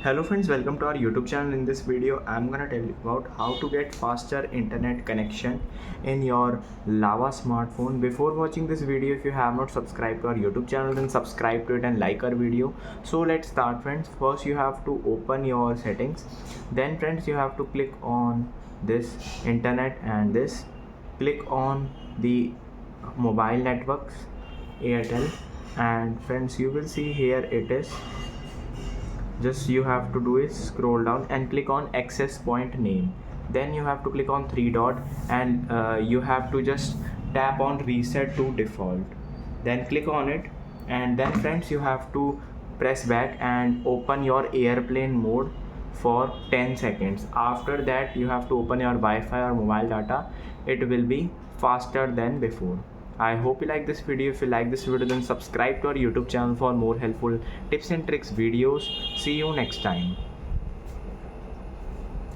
Hello friends, welcome to our YouTube channel. In this video I'm gonna tell you about how to get faster internet connection in your Lava smartphone. Before watching this video, if you have not subscribed to our YouTube channel, then subscribe to it and like our video. So let's start friends. First you have to open your settings, then friends you have to click on this internet and this click on the mobile networks Airtel, and friends you will see here it is. Just you have to do is scroll down and click on access point name, then you have to click on three dot and you have to just tap on reset to default, then click on it, and then friends you have to press back and open your airplane mode for 10 seconds. After that you have to open your Wi-Fi or mobile data. It will be faster than before. I hope you like this video. If you like this video, then subscribe to our YouTube channel for more helpful tips and tricks videos. See you next time.